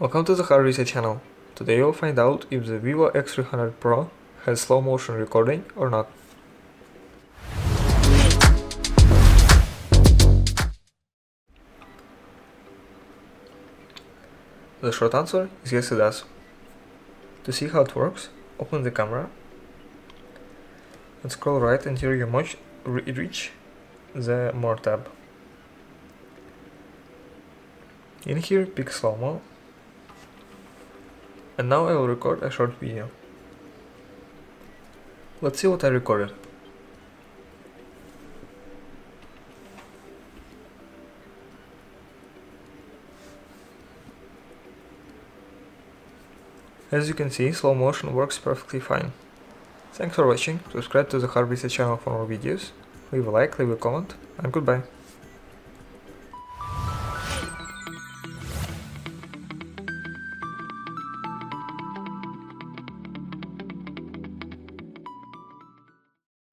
Welcome to the Hard Reset channel. Today you'll find out if the VIVO X300 Pro has slow motion recording or not. The short answer is yes, it does. To see how it works, open the camera and scroll right until you reach the More tab. In here, pick slow-mo. And now I will record a short video. Let's see what I recorded. As you can see, slow motion works perfectly fine. Thanks for watching, subscribe to the Hard Reset channel for more videos, leave a like, leave a comment, and goodbye.